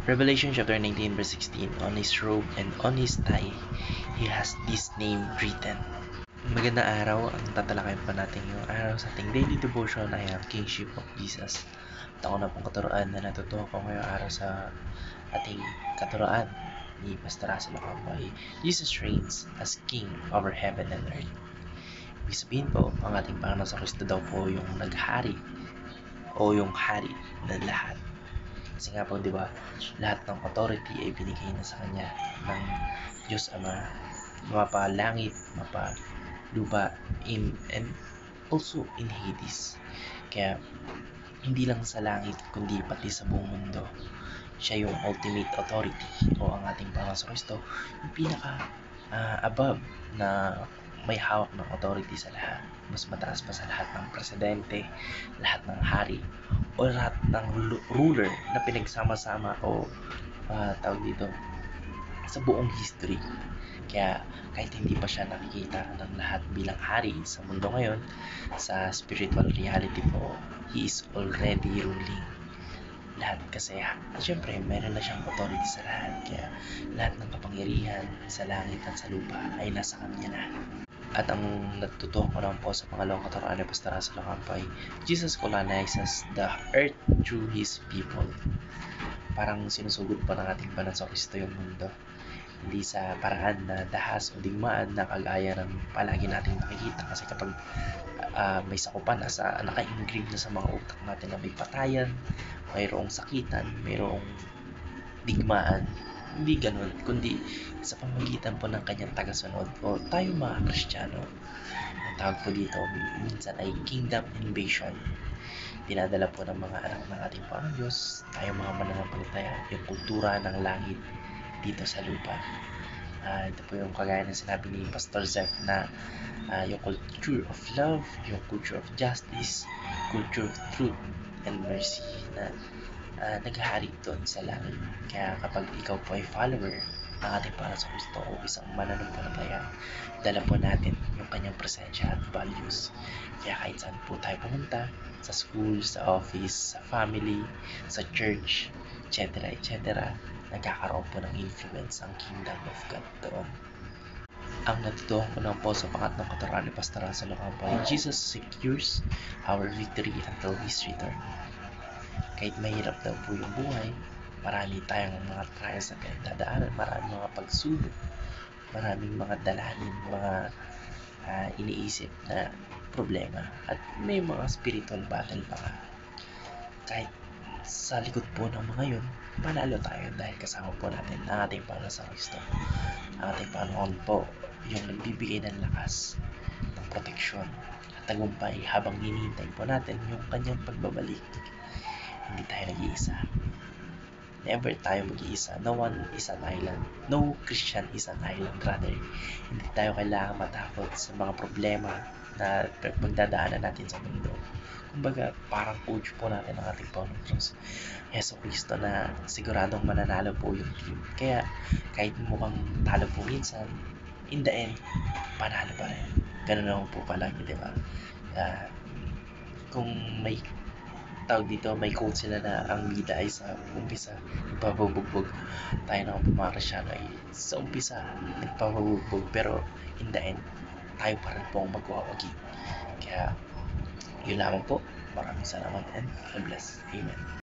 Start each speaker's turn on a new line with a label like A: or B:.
A: Revelation chapter 19 verse 16, on his robe and on his thigh, he has this name written. Magandang araw, ang tatalakayin pa natin yung araw sa ating daily devotion ay ang Kingship of Jesus. At ako na pong katuroan na natutuwa ko ngayong araw sa ating katuroan ni Pastor Russell Ocampo. Jesus reigns as King over heaven and earth. Ibig sabihin po, ang ating Panginoon sa Kristo daw po yung naghari o yung hari ng lahat. Kasi nga po, di ba, lahat ng authority ay binigay na sa Kanya ng Diyos Ama, mapa-langit, mapa-lupa, and also in Hades. Kaya, hindi lang sa langit, kundi pati sa buong mundo. Siya yung ultimate authority o ang ating Panginoon sa Kristo, yung pinaka above na may hawak ng authority sa lahat. Mas mataas pa sa lahat ng presidente, lahat ng hari, o lahat ng ruler na pinagsama-sama o tawag dito sa buong history. Kaya kahit hindi pa siya nakikita ng lahat bilang hari sa mundo ngayon, sa spiritual reality po, he is already ruling lahat. Kasi syempre meron na siyang authority sa lahat, kaya lahat ng kapangyarihan sa langit at sa lupa ay nasa kanya na. At ang natutuhan ko naman po sa pangalawang katuroan ni Pastor Russell Ocampo ay Jesus colonizes the earth through His people. Parang sinusugod pa ng ating Panginoon sa Kristo yung mundo. Hindi sa paraan na dahas o digmaan na kagaya ng palagi nating nakikita. Kasi kapag may sakupan na naka-engrave na sa mga utak natin na may patayan, mayroong sakitan, mayroong digmaan, hindi ganun, kundi sa pamamagitan po ng kanyang tagasunod o tayo mga Kristiyano. Ang tawag po dito minsan ay kingdom invasion. Dinadala po ng mga anak ng ating Panginoon Diyos, tayo mga mananampalataya, yung kultura ng langit dito sa lupa. Ito po yung kagaya ng sinabi ni Pastor Zef na yung culture of love, yung culture of justice, culture of truth and mercy na naghahari doon sa langit. Kaya kapag ikaw po ay follower ng ating Panginoon sa Kristo o isang mananampalataya, dala po natin yung kanyang presensya at values. Kaya kahit saan po tayo pumunta, sa school, sa office, sa family, sa church, etc. etc., nagkakaroon po ng influence ang kingdom of God doon. Ang natutuhan ko lang po sa pangatlong katuroan ni Pastor Russell Ocampo ay Jesus secures our victory until His return. Kahit mahirap daw po yung buhay, marami tayong mga trials na pinagdadaanan, maraming mga pagsubok, maraming mga dalanin, mga iniisip na problema, at may mga spiritual battle pa nga. Kahit sa likod po ng mga yun, manalo tayo dahil kasama po natin ang ating Panginoon sa Kristo. Ang ating Panginoon po yung nagbibigay ng lakas, ng proteksyon at tagumpay habang hinihintay po natin yung kanyang pagbabalik. Hindi tayo nag-iisa. Never tayo mag-iisa. No one is an island. No Christian is an island. Rather, hindi tayo kailangan matakot sa mga problema na pagdadaanan natin sa mundo. Kumbaga, parang coach po natin ang ating Panginoong Diyos, Yeso Cristo, na siguradong mananalo po yung team. Kaya, kahit mukhang talo po minsan, in the end, panalo pa rin. Ganun naman po palagi, di ba? Kung may tawag dito, may quote sila na ang bida ay sa umpisa nagpapabugbog. Tayo naman po mga Kristyano ay sa umpisa nagpapabugbog, pero in the end tayo pa rin po ang magwawagi. Kaya yun lamang po. Maraming salamat and God bless. Amen.